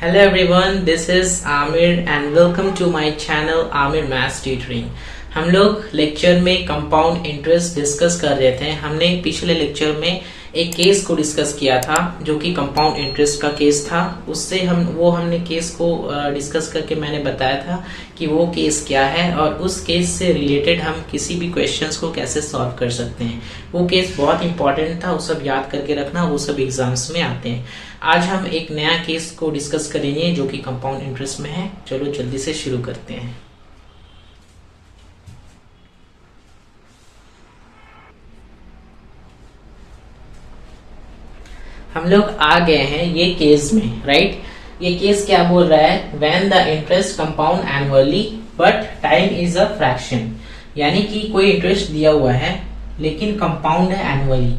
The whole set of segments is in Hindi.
Hello everyone, this is Amir and welcome to my channel Amir Maths Tutoring। हम लोग लेक्चर में कंपाउंड इंटरेस्ट डिस्कस कर रहे थे। हमने पिछले लेक्चर में एक केस को डिस्कस किया था जो कि कंपाउंड इंटरेस्ट का केस था। उससे हमने केस को डिस्कस करके मैंने बताया था कि वो केस क्या है और उस केस से रिलेटेड हम किसी भी क्वेश्चंस को कैसे सॉल्व कर सकते हैं। वो केस बहुत इंपॉर्टेंट था, वो सब याद करके रखना, वो सब एग्जाम्स में आते हैं। आज हम एक नया केस को डिस्कस करेंगे जो कि कंपाउंड इंटरेस्ट में है। चलो जल्दी से शुरू करते हैं। हम लोग आ गए हैं ये केस में, राइट। ये केस क्या बोल रहा है, when the interest compound annually but time is a fraction. यानी कि कोई इंटरेस्ट दिया हुआ है लेकिन कंपाउंड है एनुअली,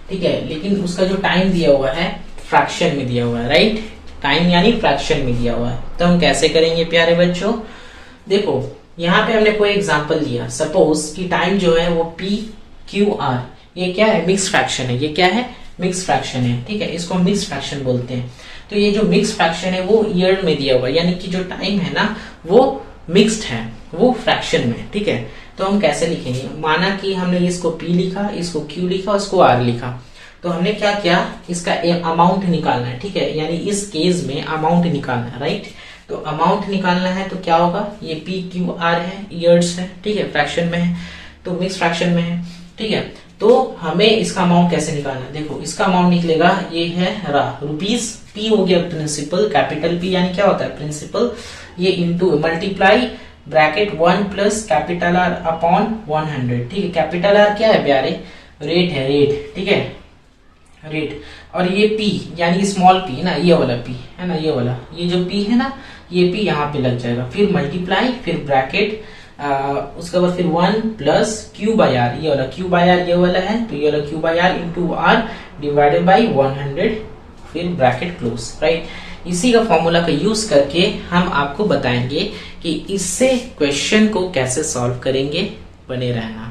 ठीक है, लेकिन उसका जो टाइम दिया हुआ है फ्रैक्शन में दिया हुआ है, राइट। टाइम यानी फ्रैक्शन में दिया हुआ है। तो हम कैसे करेंगे प्यारे बच्चों, देखो यहाँ पे हमने कोई एग्जांपल लिया। सपोज कि टाइम जो है वो पी क्यू आर, ये क्या है, मिक्स फ्रैक्शन है। ये क्या है, मिक्स फ्रैक्शन है, ठीक है, इसको मिक्स फ्रैक्शन बोलते हैं। तो ये जो मिक्स फ्रैक्शन है वो ईयर में दिया हुआ है, यानी कि जो टाइम है ना वो मिक्स्ड है, वो फ्रैक्शन में, ठीक है। तो हम कैसे लिखेंगे, माना कि हमने इसको पी लिखा, इसको क्यू लिखा, इसको आर लिखा। तो हमने क्या किया, इसका अमाउंट निकालना है, ठीक है, यानी इस केस में अमाउंट निकालना है, राइट। तो अमाउंट निकालना है तो क्या होगा, ये पी क्यू आर है, ईयर्स है, ठीक है, फ्रैक्शन में है, तो मिक्स फ्रैक्शन में है, ठीक है। तो हमें इसका अमाउंट कैसे निकालना है, देखो इसका अमाउंट निकलेगा, ये है रुपीस, पी हो गया प्रिंसिपल, कैपिटल पी यानी क्या होता है प्रिंसिपल, ये into multiply bracket 1 plus capital R upon 100, ठीक है। कैपिटल आर क्या है प्यारे, रेट है, रेट, ठीक है, रेट। और ये P यानी स्मॉल p ना, ये वाला P है ना, ये वाला, ये जो P है ना, ये P यहाँ पे लग जाएगा, फिर मल्टीप्लाई, फिर ब्रैकेट, उसके बाद फिर 1 प्लस क्यू बाई आर, ये वाला क्यू बाई आर ये वाला है, तो ये वाला Q by R into R divided by 100, फिर ब्रैकेट क्लोज, राइट। इसी का फॉर्मूला का यूज करके हम आपको बताएंगे कि इससे क्वेश्चन को कैसे सॉल्व करेंगे। बने रहना।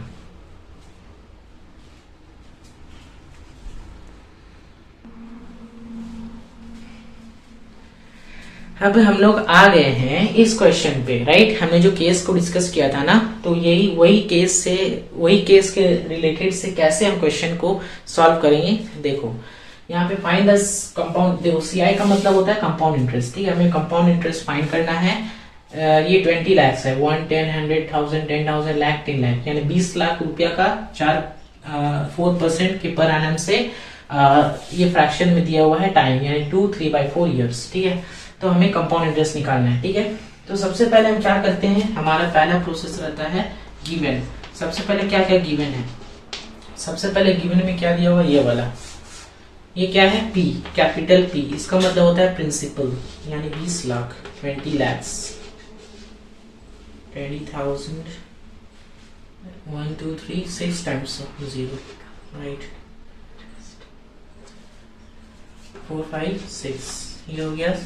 अब हम लोग आ गए हैं इस क्वेश्चन पे, राइट। हमने जो केस को डिस्कस किया था ना, तो यही वही केस के रिलेटेड से कैसे हम क्वेश्चन को सॉल्व करेंगे। देखो यहाँ पे फाइंड द कंपाउंड, देखो सीआई का मतलब होता है कंपाउंड इंटरेस्ट, ठीक है। हमें कंपाउंड इंटरेस्ट फाइंड करना है। ये 20 लाख है, 1, 10, 100,000, 10,000, लाख, 10 लाख, यानी 20 लाख रुपया का 4% के पर एनम से ये फ्रैक्शन में दिया हुआ है टाइम, यानी 2, 3/4 ईयर्स, ठीक है। तो हमें कंपाउंड इंटरेस्ट निकालना है, ठीक है। तो सबसे पहले हम क्या करते हैं, हमारा पहला प्रोसेस रहता है गिवन। सबसे पहले क्या क्या गिवन है, सबसे पहले गिवन में क्या दिया हुआ, ये वाला, ये क्या है, P, कैपिटल P, इसका मतलब होता है प्रिंसिपल, यानी 20 लाख, 20 lakhs, 20,000, 1, 2, 3, 6 times 0, राइट, 4, 5, 6, ये हो गया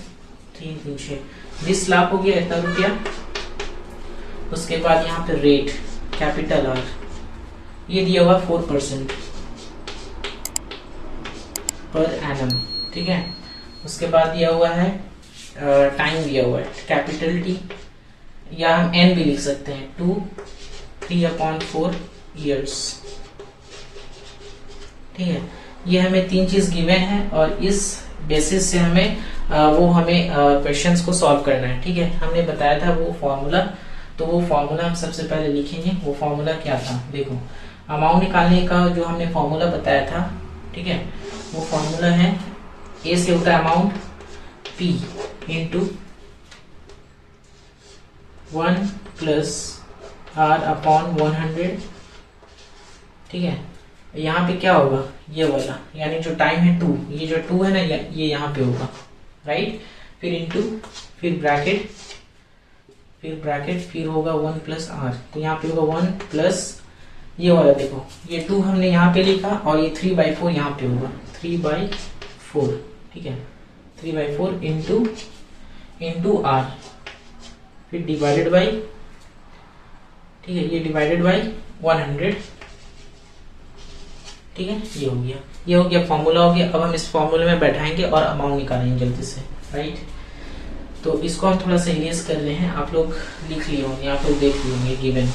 3, 3, 6, 20 लाख हो गया इतना रुपया। उसके बाद यहाँ पे रेट कैपिटल आर, ये दिया हुआ 4% पर एनम, ठीक है। उसके बाद दिया हुआ है टाइम दिया हुआ है कैपिटल टी, या हम एन भी लिख सकते हैं, 2, 3/4 ईयर्स, ठीक है। ये हमें 3 चीज गिवन है और इस बेसिस से हमें क्वेश्चंस को सॉल्व करना है, ठीक है। हमने बताया था वो फॉर्मूला, तो वो फॉर्मूला हम सबसे पहले लिखेंगे। वो फॉर्मूला क्या था, देखो अमाउंट निकालने का जो हमने फॉर्मूला बताया था, ठीक है, वो फॉर्मूला है ए से होता है amount, P into 1 plus R upon 100, ठीक है। यहाँ पे क्या होगा, ये वाला, यानी जो टाइम है 2, ये जो 2 है ना, ये यहाँ पे होगा, राइट। फिर इंटू, फिर ब्रैकेट, फिर होगा 1 प्लस आर, तो यहाँ पे होगा 1 प्लस ये वाला, देखो ये 2 हमने यहाँ पे लिखा और ये 3/4 यहाँ पे होगा, 3/4, ठीक है, 3/4 इंटू आर, फिर डिवाइडेड बाई, ठीक है, ये डिवाइडेड बाई 100, ठीक है। ये हो गया फॉर्मूला हो गया। अब हम इस फॉर्मूले में बैठाएंगे और अमाउंट निकालेंगे जल्दी से, राइट। तो इसको हम थोड़ा सा इरेज कर रहे हैं, आप लोग लिख लिए होंगे, आप लोग देख लिए होंगे गिवन।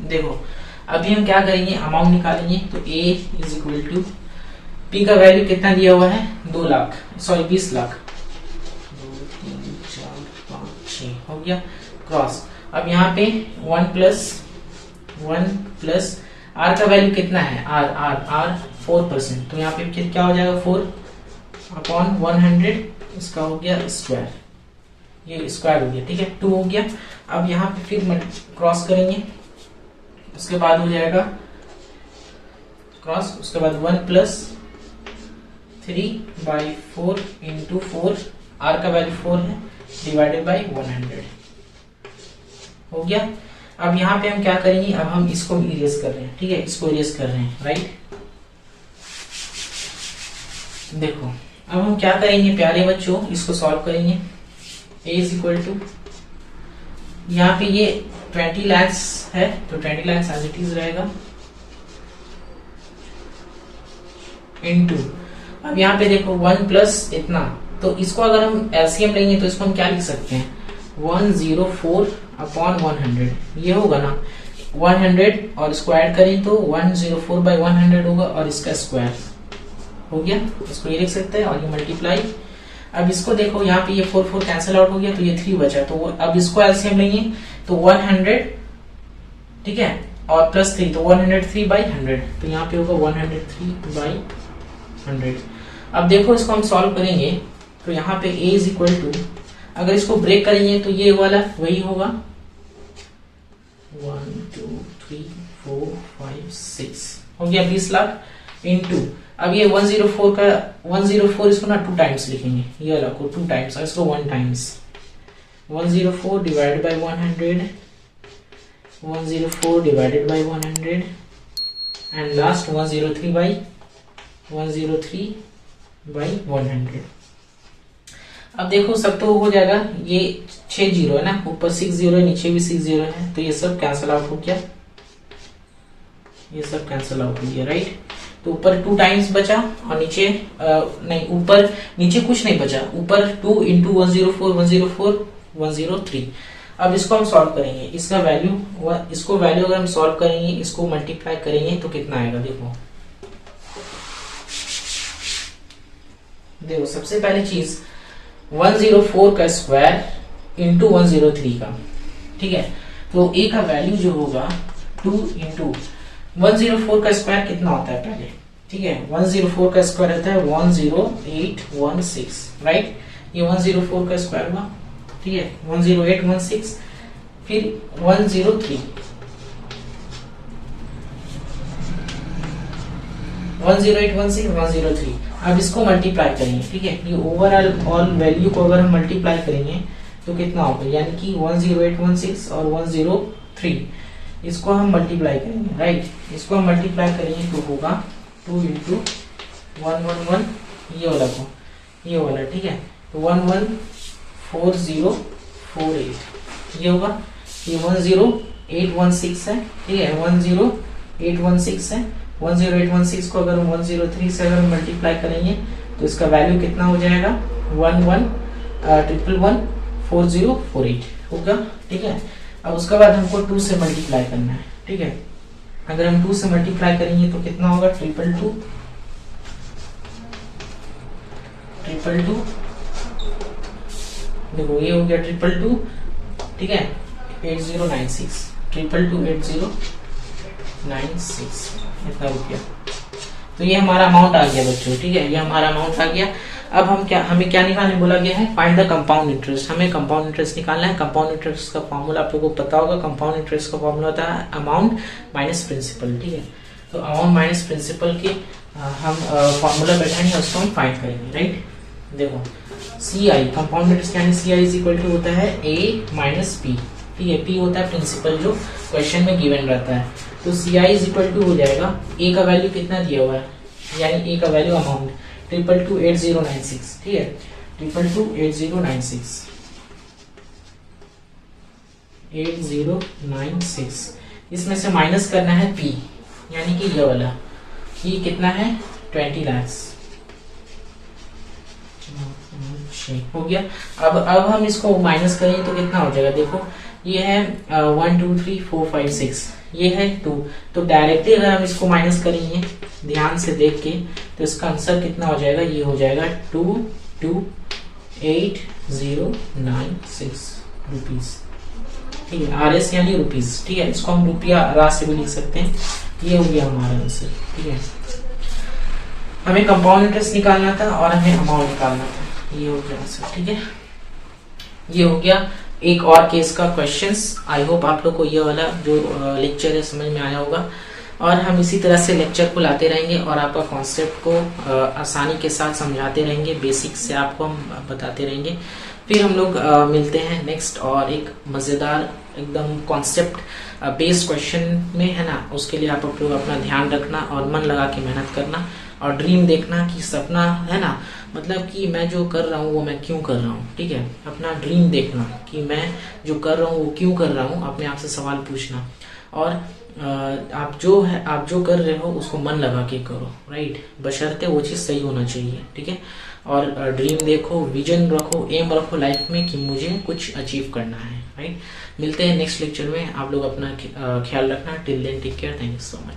देखो अभी हम क्या करेंगे, अमाउंट निकालेंगे। तो A is equal to P का वैल्यू कितना दिया हुआ है, 2 लाख, सॉरी 20 लाख, 2 3 4 5 6 हो गया क्रॉस। अब यहाँ पे 1 प्लस R का वैल्यू कितना है, R 4%, तो यहाँ पे फिर क्या हो जाएगा 4 अपॉन 100, इसका हो गया स्क्वायर, ये स्क्वायर हो गया, ठीक है 2 हो गया। अब यहाँ पे फिर क्रॉस करेंगे, उसके बाद हो जाएगा क्रॉस, उसके बाद 1 प्लस 3/4 इंटू 4, R का वैल्यू 4 है, डिवाइडेड बाई 100 हो गया। अब यहाँ पे हम क्या करेंगे, अब हम इसको इरेज कर रहे हैं, ठीक है, इसको इरेज कर रहे हैं, राइट। देखो अब हम क्या करेंगे प्यारे बच्चों, इसको सॉल्व करेंगे। A इज इक्वल टू, यहाँ पे ये 20 लाख है, तो 20 लाख एज इट इज रहेगा, इनटू, अब यहाँ पे देखो 1 प्लस इतना, तो इसको अगर हम एलसीएम लेंगे तो इसको हम क्या लिख सकते हैं, 104 अपॉन 100, ये होगा ना 100 और स्क्वायर करें तो 104/100 होगा, और इसका स्क्वायर हो गया, इसको ये लिख सकते हैं, और ये मल्टीप्लाई। अब इसको देखो यहाँ पे ये 4 कैंसिल आउट हो गया, तो ये 3 बचा, तो अब इसको एलसीएम लेंगे तो 100, ठीक है, और प्लस 3, तो 103/100, तो यहाँ पे होगा 103/100। अब देखो इसको हम सॉल्व करेंगे, तो यहाँ पे A इज इक्वल टू, अगर इसको ब्रेक करेंगे तो ये वाला वही होगा 1 2 3 4 5 6 हो गया 20 लाख, इनटू, अब ये 104 इसको ना 2 टाइम्स लिखेंगे, ये वाला को 2 टाइम्स और इसको 1 times, 104 divided by 100, 104 divided by 100, and last 103/100। अब देखो सब तो हो जाएगा, ये 6 जीरो है ना, ऊपर 6 जीरो है, नीचे भी 6 जीरो है, तो ये सब कैंसिल आउट हो गया, ये सब कैंसिल आउट हो गया, राइट। तो ऊपर 2 टाइम्स बचा, और नीचे नहीं, ऊपर नीचे कुछ नहीं बचा, ऊपर 2 इंटू 103। अब इसको हम सॉल्व करेंगे, इसका वैल्यू, इसको वैल्यू अगर हम सॉल्व करेंगे, इसको मल्टीप्लाई करेंगे तो कितना आएगा, देखो सबसे पहली चीज 104 का स्क्वायर इंटू 103 का, ठीक है, तो A का वैल्यू जो होगा 2 इंटू 104 का स्क्वायर कितना होता है पहले, ठीक है, 104 का स्क्वायर होता है 10816, राइट, ये 104 का स्क्वायर हुआ, ठीक है, 10816, फिर 103, 10816, 103। अब इसको मल्टीप्लाई करेंगे, ठीक है, ये ओवरऑल ऑल वैल्यू को अगर हम मल्टीप्लाई करेंगे तो कितना होगा, यानी कि 10816 और 103, इसको हम मल्टीप्लाई करेंगे, राइट, इसको हम मल्टीप्लाई करेंगे तो होगा 2 इंटू 111, ये वाला को, ये वाला, ठीक है, तो 114048, ये होगा, ये 10816 है, ठीक है, 10816 है, 10816 को अगर हम 103 से अगर मल्टीप्लाई करेंगे तो इसका वैल्यू कितना हो जाएगा, 11114048 होगा, ठीक है। अब उसके बाद हमको 2 से मल्टीप्लाई करना है, ठीक है, अगर हम 2 से मल्टीप्लाई करेंगे तो कितना होगा, 222, देखो ये हो गया 222, ठीक है, 8096, 2228096, इतना रुपया, तो ये हमारा अमाउंट आ गया बच्चों, ठीक है, ये हमारा अमाउंट आ गया। अब हमें क्या निकालने बोला गया है, फाइंड द कंपाउंड इंटरेस्ट, हमें कंपाउंड इंटरेस्ट निकालना है। कंपाउंड इंटरेस्ट का फॉर्मूला आप लोगों को पता होगा, कंपाउंड इंटरेस्ट का फॉर्मूला होता है अमाउंट माइनस प्रिंसिपल, ठीक है, तो अमाउंट माइनस प्रिंसिपल के हम फॉर्मूला बैठाएंगे, उसको हम फाइंड करेंगे, राइट। देखो CI कंपाउंड इंटरेस्ट यानी CI इज इक्वल टू होता है A माइनस P, ठीक है, P होता है प्रिंसिपल जो क्वेश्चन में गिवन रहता है, तो CI इज इक्वल टू हो जाएगा, A का वैल्यू कितना दिया हुआ है, यानी A का वैल्यू अमाउंट 2228096, ठीक है, 2228096, इसमें से माइनस करना है P, यानी कि ये वाला, ये कितना है 20 लाख, हो गया। अब हम इसको माइनस करें तो कितना हो जाएगा, देखो ये है 1 2 3 4 5 6, ये है 2, तो डायरेक्टली अगर हम इसको माइनस करेंगे ध्यान से देख के तो इसका आंसर कितना हो जाएगा, ये हो जाएगा 228,096 रुपीज। ठीक है, RS यानी रुपीज। ठीक है, इसको हम रुपया राशि भी लिख सकते हैं। ये हो गया हमारा आंसर। ठीक है, हमें कंपाउंड इंटरेस्ट निकालना था और हमें अमाउंट निकालना था। ये हो गया आंसर। ठीक है, ये हो गया एक और केस का क्वेश्चंस। आई होप आप लोग को ये वाला जो लेक्चर है समझ में आया होगा, और हम इसी तरह से लेक्चर को लाते रहेंगे और आपका कॉन्सेप्ट को आसानी के साथ समझाते रहेंगे, बेसिक से आपको हम बताते रहेंगे। फिर हम लोग मिलते हैं नेक्स्ट और एक मज़ेदार एकदम कॉन्सेप्ट बेस्ड क्वेश्चन में, है ना। उसके लिए आप लोग अपना ध्यान रखना और मन लगा के मेहनत करना और ड्रीम देखना कि सपना, है ना, मतलब कि मैं जो कर रहा हूँ वो मैं क्यों कर रहा हूँ। ठीक है, अपना ड्रीम देखना कि मैं जो कर रहा हूँ वो क्यों कर रहा हूँ, अपने आप से सवाल पूछना, और आप जो कर रहे हो उसको मन लगा के करो, राइट, बशर्ते वो चीज़ सही होना चाहिए। ठीक है, और ड्रीम देखो, विजन रखो, एम रखो लाइफ में कि मुझे कुछ अचीव करना है, राइट। मिलते हैं नेक्स्ट लेक्चर में, आप लोग अपना ख्याल रखना। Till then take care, thank you so much.